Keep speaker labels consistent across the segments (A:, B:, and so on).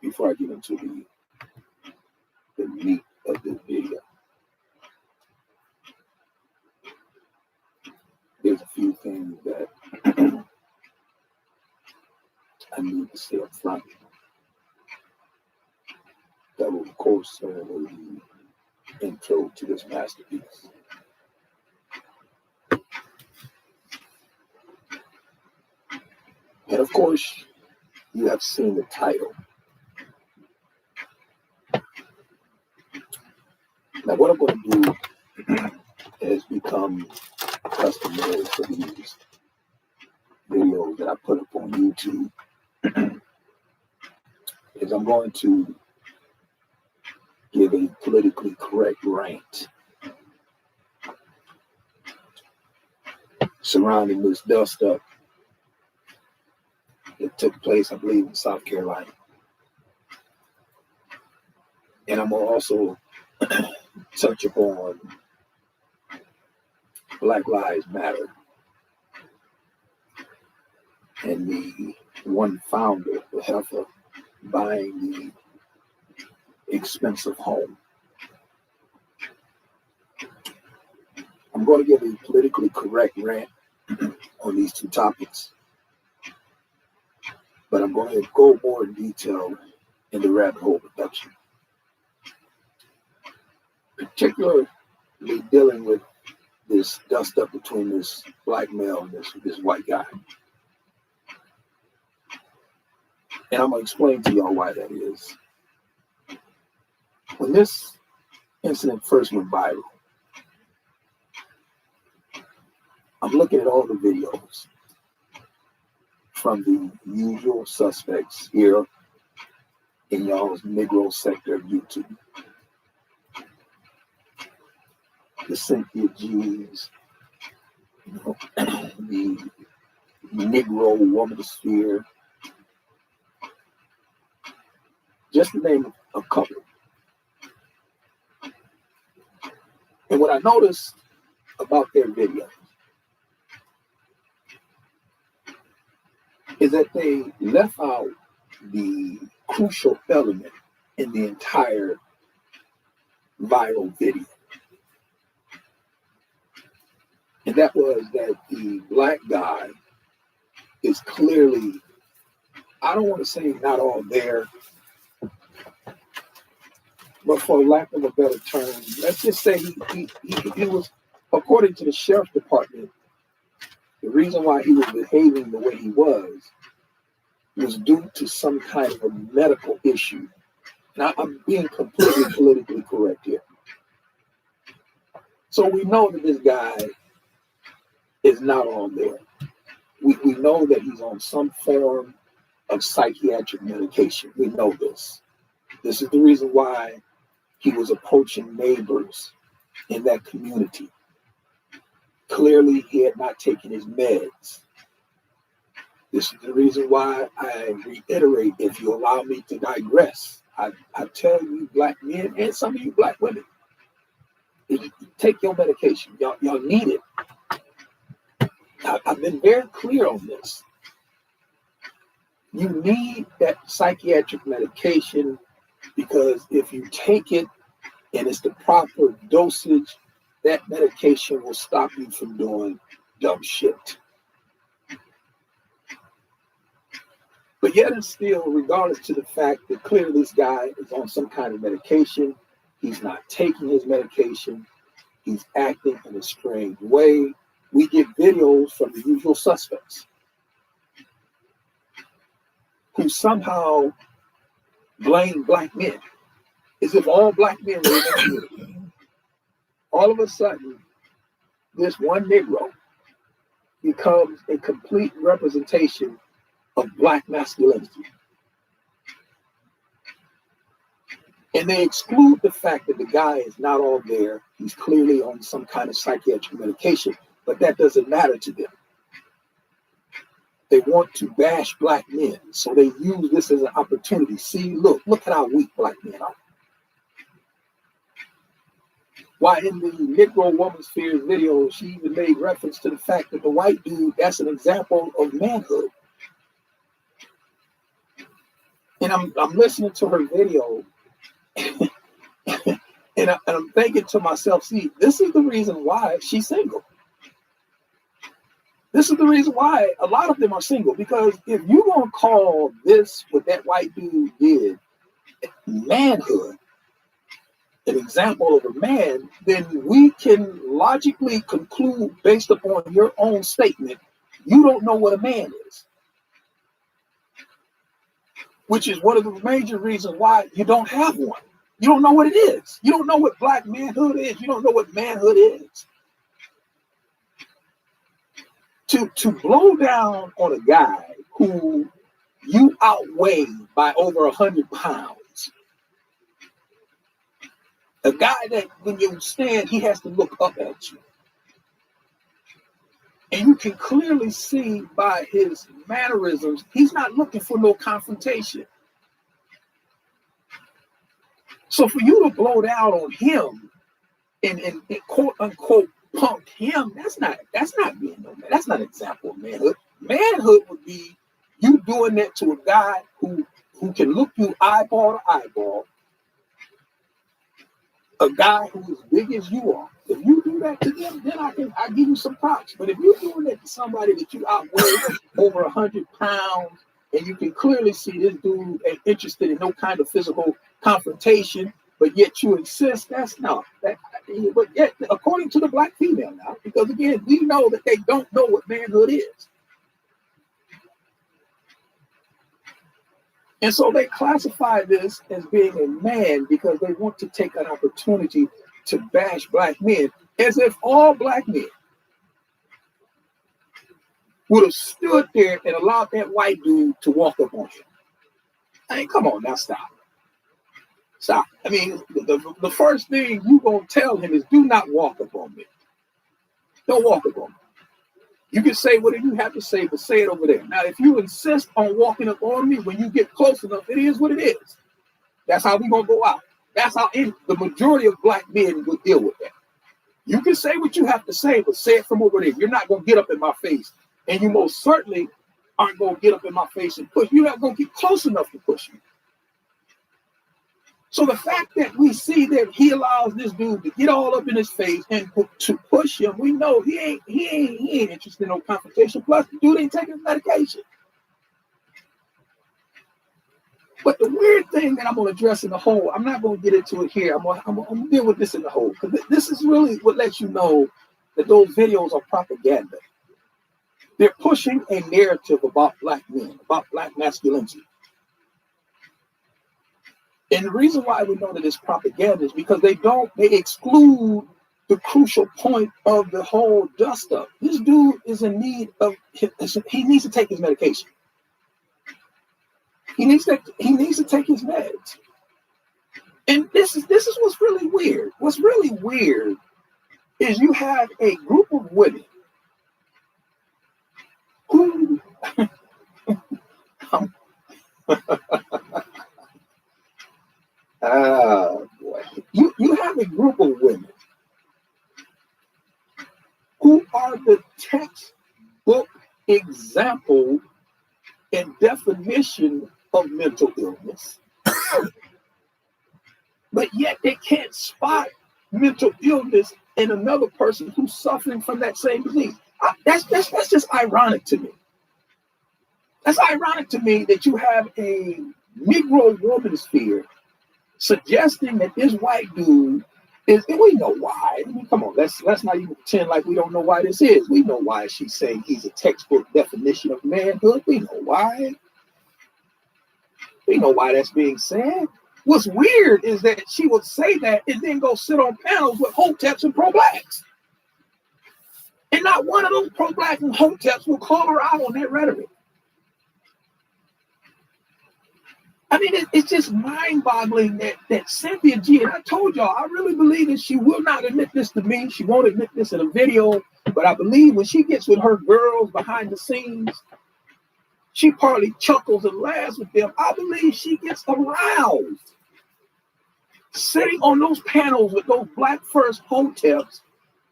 A: before I get into the meat of this video, there's a few things that I need to say up front that will, of course, serve as the intro to this masterpiece. And of course, you have seen the title. Now, what I'm going to do has become customary for these videos that I put up on YouTube is I'm going to give a politically correct rant surrounding this dust up that took place, I believe, in South Carolina. And I'm going to also touch upon Black Lives Matter and the one founder, the heifer, buying the expensive home. I'm going to give a politically correct rant on these two topics, but I'm going to go more in detail in the rabbit hole production, particularly dealing with this dust up between this black male and this white guy. And I'm going to explain to y'all why that is. When this incident first went viral, I'm looking at all the videos from the usual suspects here in y'all's Negro sector of YouTube. The Cynthia G's, the Negro Womanosphere, just to name a couple. And what I noticed about their videos is that they left out the crucial element in the entire viral video. And that was that the black guy is clearly, I don't want to say not all there, but for lack of a better term, let's just say he was, according to the sheriff's department, the reason why he was behaving the way he was due to some kind of a medical issue. Now, I'm being completely politically correct here. So we know that this guy is not on there. We know that he's on some form of psychiatric medication. We know this. This is the reason why he was approaching neighbors in that community. Clearly, he had not taken his meds. This is the reason why I reiterate, if you allow me to digress, I tell you black men and some of you black women, take your medication. Y'all need it. I've been very clear on this. You need that psychiatric medication because if you take it and it's the proper dosage, that medication will stop you from doing dumb shit. But yet and still, regardless to the fact that clearly this guy is on some kind of medication, he's not taking his medication, he's acting in a strange way. We get videos from the usual suspects who somehow blame black men as if all black men were in the community. All of a sudden, this one Negro becomes a complete representation of black masculinity. And they exclude the fact that the guy is not all there. He's clearly on some kind of psychiatric medication, but that doesn't matter to them. They want to bash black men, so they use this as an opportunity. See, look at how weak black men are. Why in the Negro Woman Spheres video, she even made reference to the fact that the white dude, that's an example of manhood. And I'm listening to her video, and I'm thinking to myself, see, this is the reason why she's single. This is the reason why a lot of them are single, because if you're going to call this, what that white dude did, manhood, an example of a man, then we can logically conclude based upon your own statement, you don't know what a man is. Which is one of the major reasons why you don't have one. You don't know what it is. You don't know what black manhood is. You don't know what manhood is. To blow down on a guy who you outweigh by over 100 pounds, a guy that when you stand, he has to look up at you. And you can clearly see by his mannerisms, he's not looking for no confrontation. So for you to blow down on him and quote unquote punk him, that's not being no man. That's not an example of manhood. Manhood would be you doing that to a guy who can look you eyeball to eyeball, a guy who is big as you are. If you do that to them, then I give you some props. But if you're doing that to somebody that you outweigh over 100 pounds, and you can clearly see this dude ain't interested in no kind of physical confrontation, but yet you insist, that's not that. But yet, according to the black female now, because again, we know that they don't know what manhood is. And so they classify this as being a man because they want to take an opportunity to bash black men, as if all black men would have stood there and allowed that white dude to walk up on him. I mean, come on now, stop. Stop. I mean, the first thing you're going to tell him is do not walk up on me. Don't walk up on me. You can say whatever you have to say, but say it over there. Now, if you insist on walking up on me when you get close enough, it is what it is. That's how we're going to go out. That's how the majority of black men will deal with that. You can say what you have to say, but say it from over there. You're not going to get up in my face. And you most certainly aren't going to get up in my face and push. You're not going to get close enough to push me. So the fact that we see that he allows this dude to get all up in his face and to push him, we know he ain't interested in no confrontation. Plus, the dude ain't taking his medication. But the weird thing that I'm going to address in the whole, I'm not going to get into it here. I'm going to deal with this in the whole, because this is really what lets you know that those videos are propaganda. They're pushing a narrative about black men, about black masculinity. And the reason why we know that it's propaganda is because they exclude the crucial point of the whole dust up. This dude is in need of, he needs to take his medication. He needs to take his meds. And this is what's really weird. What's really weird is you have a group of women who boy. You have a group of women who are the textbook example and definition of mental illness, but yet they can't spot mental illness in another person who's suffering from that same disease. That's just ironic to me. That's ironic to me that you have a Negro woman sphere suggesting that this white dude is, and we know why. I mean, come on, let's not even pretend like we don't know why this is. We know why she's saying he's a textbook definition of manhood. We know why. We know why that's being said. What's weird is that she would say that and then go sit on panels with hoteps and pro-blacks. And not one of those pro-blacks and hoteps will call her out on that rhetoric. I mean, it's just mind-boggling that Cynthia G, and I told y'all, I really believe that she will not admit this to me. She won't admit this in a video, but I believe when she gets with her girls behind the scenes, she partly chuckles and laughs with them. I believe she gets aroused sitting on those panels with those black first hoteps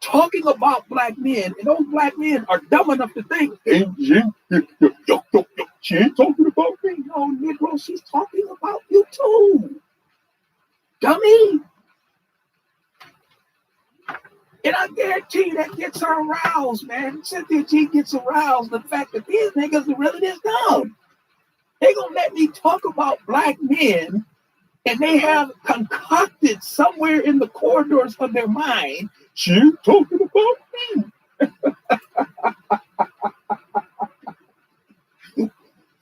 A: talking about black men, and those black men are dumb enough to think, hey, she ain't talking about me. No, Negro, she's talking about you too. Dummy. And I guarantee you that gets her aroused, man. Cynthia G gets aroused. The fact that these niggas are really this dumb. They gonna let me talk about black men, and they have concocted somewhere in the corridors of their mind, she's talking about me.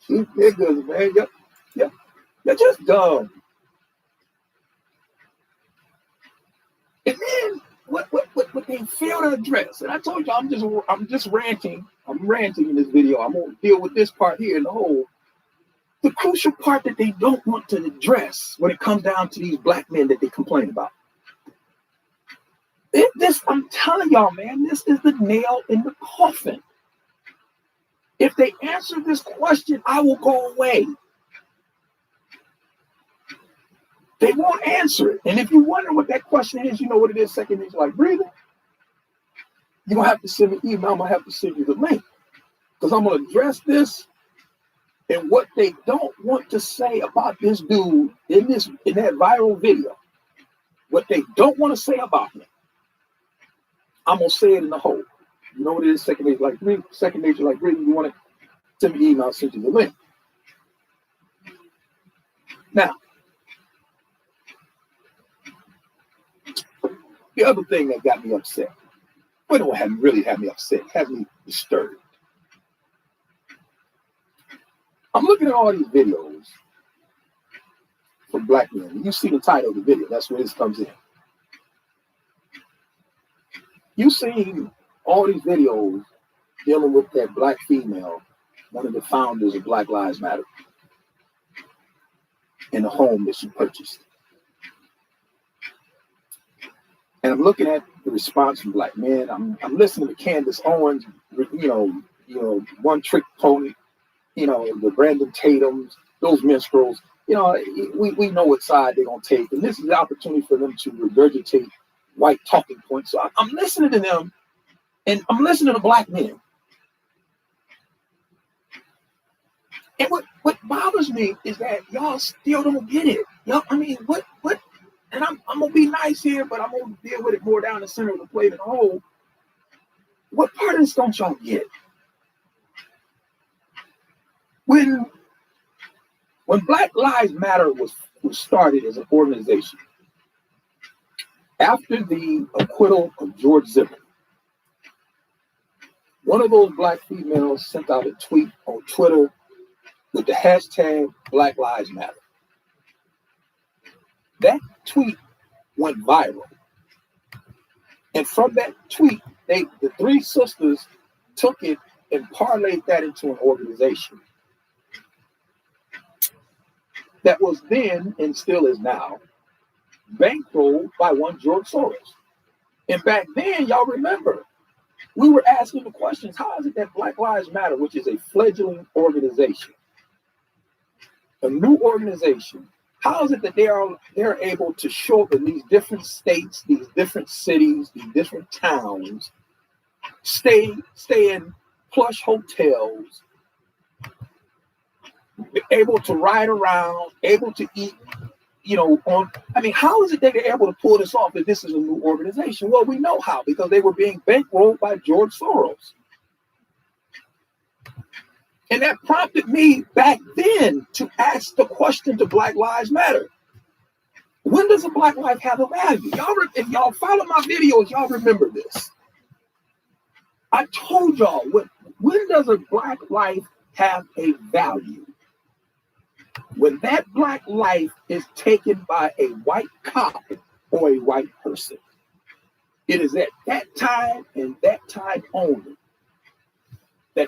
A: You niggas, man, you're just dumb. And then what they fail to address, and I told you I'm just ranting. I'm ranting in this video. I'm gonna deal with this part here in the whole. The crucial part that they don't want to address when it comes down to these black men that they complain about. This, I'm telling y'all, man, this is the nail in the coffin. If they answer this question, I will go away. They won't answer it. And if you wonder what that question is, you know what it is, second nature like breathing. You're going to have to send me an email. I'm going to have to send you the link. Because I'm going to address this and what they don't want to say about this dude in that viral video. What they don't want to say about him. I'm going to say it in the whole. You know what it is, second nature like breathing. Second nature like breathing. You want to send me an email, I'll send you the link. Now, the other thing that got me upset, but don't really have me upset, has me disturbed. I'm looking at all these videos from black men. You see the title of the video, that's where this comes in. You see all these videos dealing with that black female, one of the founders of Black Lives Matter, in the home that she purchased. And I'm looking at the response from black men. I'm listening to Candace Owens, you know, One Trick Pony, you know, the Brandon Tatums, those minstrels. You know, we know what side they're gonna take, and this is the opportunity for them to regurgitate white talking points. So I'm listening to them, and I'm listening to black men. And what bothers me is that y'all still don't get it. Y'all, I mean, what? And I'm gonna be nice here, but I'm gonna deal with it more down the center of the plate and the whole. What part of this don't y'all get? When Black Lives Matter was started as an organization, after the acquittal of George Zimmerman, one of those black females sent out a tweet on Twitter with the hashtag Black Lives Matter. That tweet went viral. And from that tweet, the three sisters took it and parlayed that into an organization that was then, and still is now, bankrolled by one George Soros. And back then, y'all remember, we were asking the questions, how is it that Black Lives Matter, which is a fledgling organization, a new organization, how is it that they're able to show up in these different states, these different cities, these different towns, stay in plush hotels, able to ride around, able to eat, you know, how is it that they're able to pull this off if this is a new organization? Well, we know how, because they were being bankrolled by George Soros. And that prompted me back then to ask the question to Black Lives Matter. When does a black life have a value? If y'all follow my videos, y'all remember this. I told y'all, when does a black life have a value? When that black life is taken by a white cop or a white person. It is at that time and that time only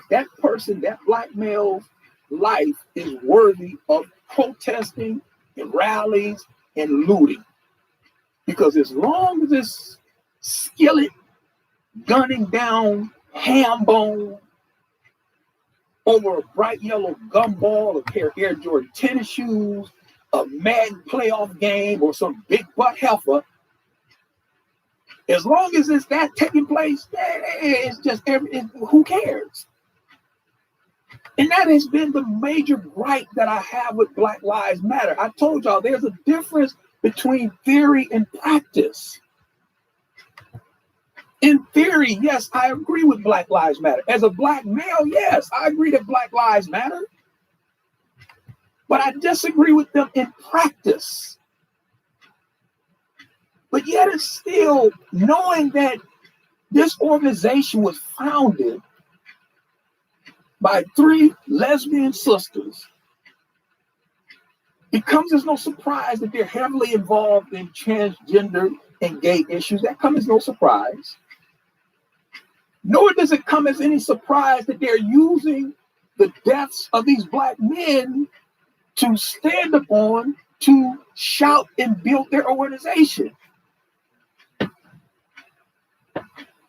A: that person, that black male's life is worthy of protesting and rallies and looting. Because as long as this skillet gunning down ham bone over a bright yellow gumball, a pair of Air Jordan tennis shoes, a Madden playoff game or some big butt heifer, as long as it's that taking place, it's just who cares? And that has been the major gripe that I have with Black Lives Matter. I told y'all there's a difference between theory and practice. In theory, yes, I agree with Black Lives Matter. As a black male, yes, I agree that Black Lives matter. But I disagree with them in practice. But yet it's still knowing that this organization was founded by 3 lesbian sisters. It comes as no surprise that they're heavily involved in transgender and gay issues. That comes as no surprise. Nor does it come as any surprise that they're using the deaths of these black men to stand upon, to shout and build their organization.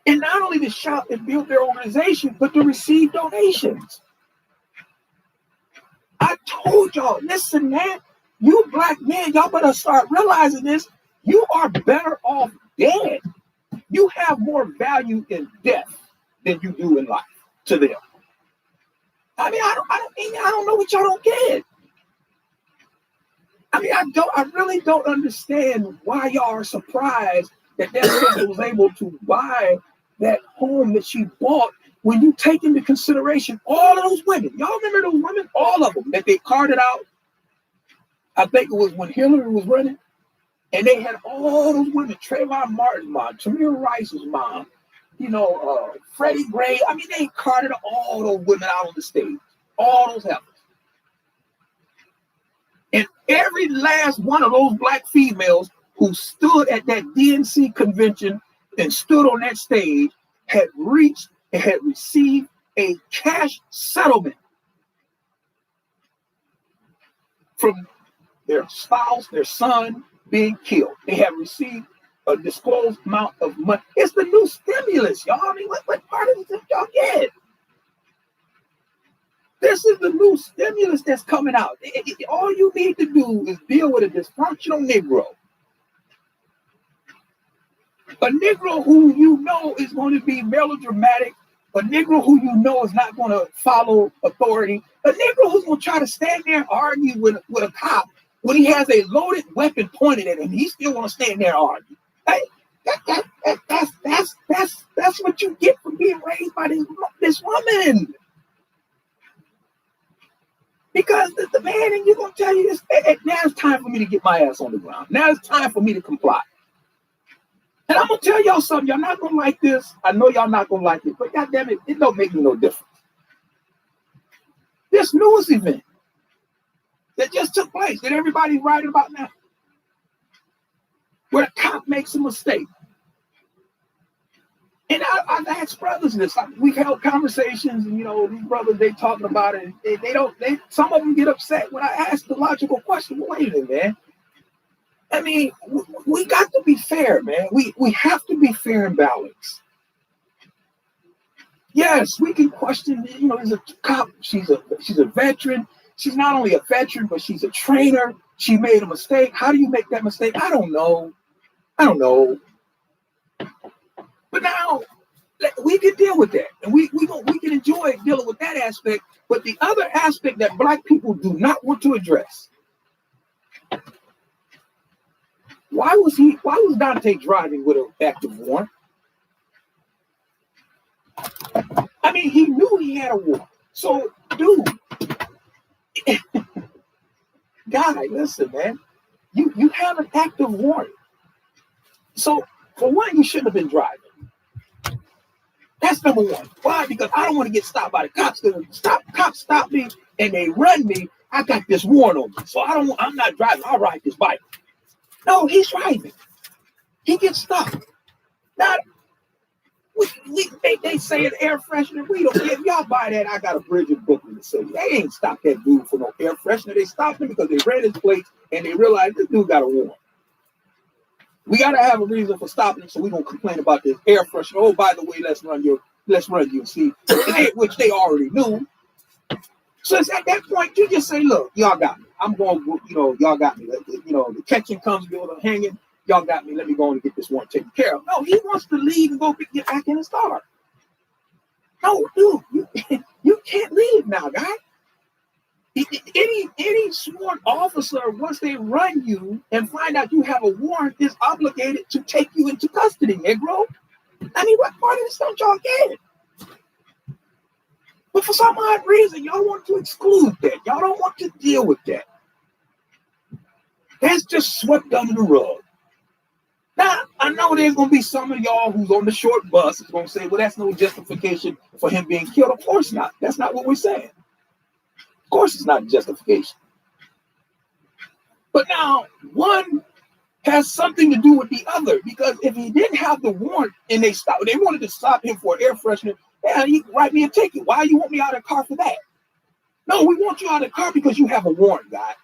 A: And not only to shout and build their organization, but to receive donations. I told y'all, listen, man, you black men, y'all better start realizing this. You are better off dead. You have more value in death than you do in life to them. I mean, I don't know what y'all don't get. I mean, I really don't understand why y'all are surprised that sister was able to buy that home that she bought when you take into consideration all of those women. Y'all remember those women? All of them that they carted out. I think it was when Hillary was running. And they had all those women, Trayvon Martin's mom, Tamir Rice's mom, Freddie Gray. I mean, they carted all those women out on the stage. All those heifers. And every last one of those black females who stood at that DNC convention and stood on that stage had reached and had received a cash settlement from their spouse, their son being killed. They have received a disclosed amount of money. It's the new stimulus, y'all. I mean, what part of it y'all get? This is the new stimulus that's coming out. All you need to do is deal with a dysfunctional Negro. A Negro who you know is going to be melodramatic, a Negro who you know is not going to follow authority, a Negro who's going to try to stand there and argue with a cop when he has a loaded weapon pointed at him. He still want to stand there and argue. Hey, that's what you get for being raised by this woman. Because the man in you going to tell you this, now it's time for me to get my ass on the ground. Now it's time for me to comply. And I'm going to tell y'all something. Y'all not going to like this. I know y'all not going to like it, but goddamn it, it don't make me no difference. This news event that just took place, that everybody's writing about now, where a cop makes a mistake. And I've asked brothers this. We've held conversations, and these brothers, they talking about it. They some of them get upset when I ask the logical question. Well, wait a minute, man. I mean, we got to be fair, man. We have to be fair and balanced. Yes, we can question. There's a cop. She's a veteran. She's not only a veteran, but she's a trainer. She made a mistake. How do you make that mistake? I don't know. But now we can deal with that, and we can enjoy dealing with that aspect. But the other aspect that black people do not want to address. Why was Dante driving with an active warrant? I mean, he knew he had a warrant. So, dude, guy, listen, man, you have an active warrant. So, for one, you shouldn't have been driving. That's number one. Why? Because I don't want to get stopped by the cops. Cops stop me and they run me. I got this warrant on me, so I'm not driving. I'll ride this bike. No, he's driving. He gets stopped. Now, they say an air freshener. We don't. If y'all buy that, I got a bridge in Brooklyn to say they ain't stopped that dude for no air freshener. They stopped him because they read his plates and they realized this dude got a warrant. We gotta have a reason for stopping him, so we don't complain about this air freshener. Oh, by the way, let's run you. See, which they already knew. So it's at that point you just say, look, y'all got me. I'm going, y'all got me. The catching comes, build a hanging. Y'all got me. Let me go and get this one taken care of. No, he wants to leave and go get back in his car. No, dude, you can't leave now, guy. Any sworn officer, once they run you and find out you have a warrant, is obligated to take you into custody, Negro. I mean, what part of this don't y'all get? But for some odd reason, y'all want to exclude that. Y'all don't want to deal with that. That's just swept under the rug. Now, I know there's going to be some of y'all who's on the short bus is going to say, well, that's no justification for him being killed. Of course not. That's not what we're saying. Of course it's not justification. But now, one has something to do with the other, because if he didn't have the warrant and they wanted to stop him for air freshener, yeah, he could write me a ticket. Why you want me out of the car for that? No, we want you out of the car because you have a warrant, guy.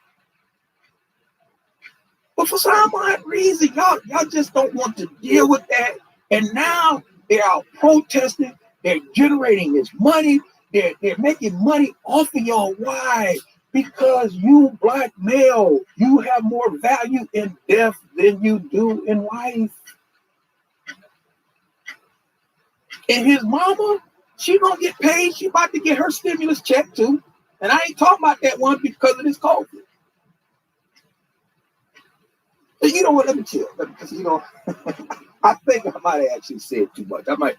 A: But for some odd reason, y'all just don't want to deal with that. And now they're out protesting. They're generating this money. They're making money off of y'all. Why? Because you black male, you have more value in death than you do in life. And his mama, she gonna get paid. She about to get her stimulus check too. And I ain't talking about that one because of this COVID. But you know what? Let me chill. Because I think I might have actually said too much. I might.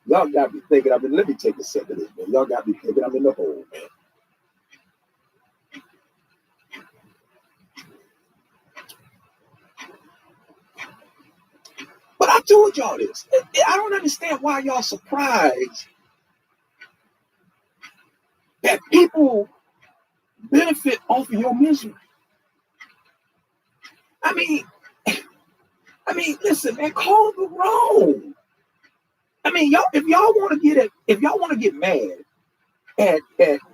A: Y'all got me thinking. Let me take a second of this, man. Y'all got me thinking I'm in the hole, man. But I told y'all this. I don't understand why y'all surprised that people benefit off of your misery. I mean, listen, man, call the roll. I mean, y'all, if y'all want to get mad at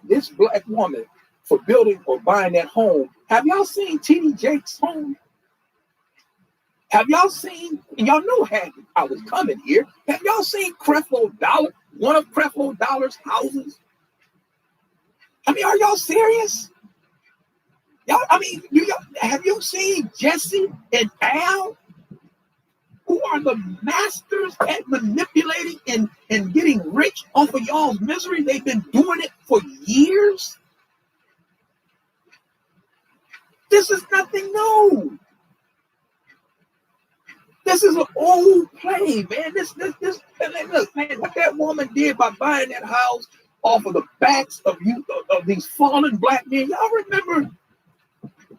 A: this black woman for building or buying that home, have y'all seen T.D. Jakes' home? Have y'all seen, and y'all know I was coming here, have y'all seen Creflo Dollar, one of Creflo Dollar's houses? I mean, are y'all serious? Have you seen Jesse and Al, who are the masters at manipulating and getting rich off of y'all's misery? They've been doing it for years. This is nothing new. This is an old play, man. Look, man, what that woman did by buying that house off of the backs of these fallen black men. Y'all remember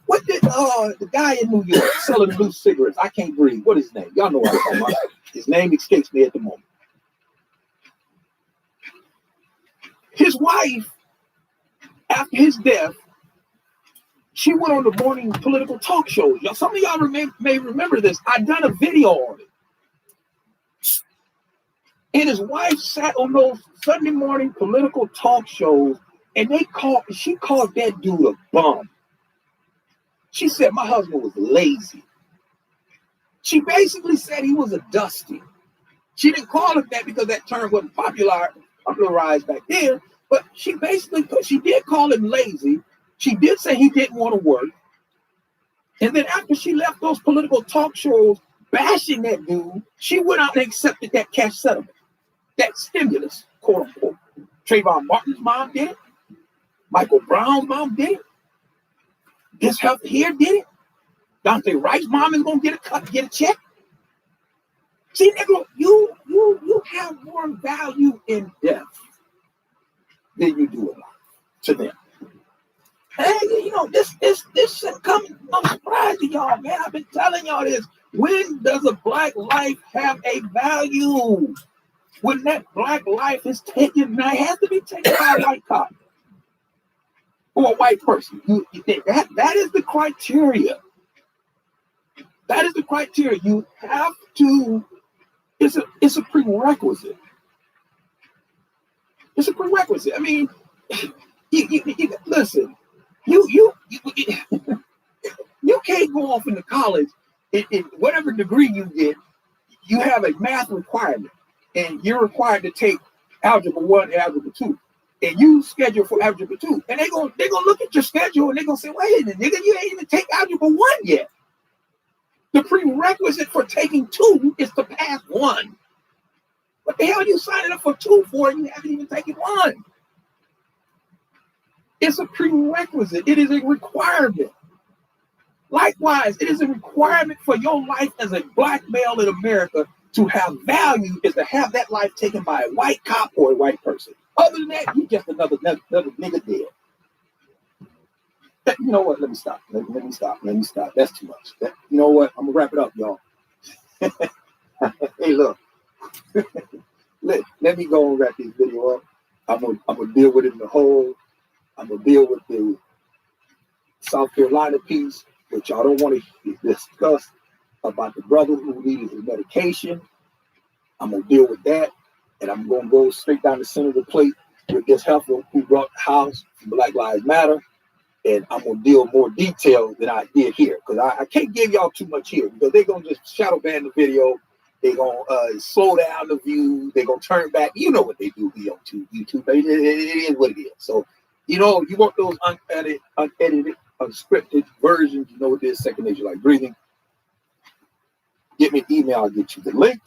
A: what did the guy in New York selling loose cigarettes? I can't breathe. What is his name? Y'all know what I'm talking about. His name escapes me at the moment. His wife, after his death, she went on the morning political talk shows. Some of y'all may remember this. I done a video on it. And his wife sat on those Sunday morning political talk shows, and she called that dude a bum. She said my husband was lazy. She basically said he was a dusty. She didn't call it that because that term wasn't popularized back then, but she did call him lazy. She did say he didn't want to work. And then after she left those political talk shows bashing that dude, she went out and accepted that cash settlement, that stimulus, quote unquote. Trayvon Martin's mom did it. Michael Brown's mom did it. This health here did it. Dante Wright's mom is gonna get a check. See, nigga, you have more value in death than you do in life to them. Hey, this should come no surprise to y'all, man. I've been telling y'all this. When does a black life have a value? When that black life is taken, now it has to be taken by a white cop or a white person. That is the criteria. That is the criteria. You have to. It's a prerequisite. It's a prerequisite. I mean, listen. You can't go off into college in whatever degree you get. You have a math requirement, and you're required to take algebra 1 and algebra 2. and you schedule for Algebra 2, and they're gonna look at your schedule and they're gonna say, wait a minute, nigga, you ain't even take Algebra 1 yet. The prerequisite for taking 2 is to pass 1. What the hell are you signing up for 2 for and you haven't even taken 1? It's a prerequisite. It is a requirement. Likewise, it is a requirement for your life as a black male in America to have value, is to have that life taken by a white cop or a white person. Other than that, you just another nigga dead. You know what? Let me stop. Let me stop. That's too much. You know what? I'm gonna wrap it up, y'all. Hey, look. let me go and wrap this video up. I'm gonna deal with it in the whole. I'm gonna deal with the South Carolina piece, which y'all don't want to discuss, about the brother who needed his medication. I'm gonna deal with that, and I'm gonna go straight down the center of the plate with this heifer who brought the house Black Lives Matter, and I'm gonna deal more detail than I did here, because I can't give y'all too much here, because they're gonna just shadow ban the video. They're gonna slow down the view. They're gonna turn back. You know what they do on YouTube. It is what it is. So, you know, you want those unedited, unscripted versions. You know what it is. Second nature like breathing. Get me an email. I'll get you the link.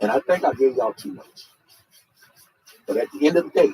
A: And I think I gave y'all too much. But at the end of the day,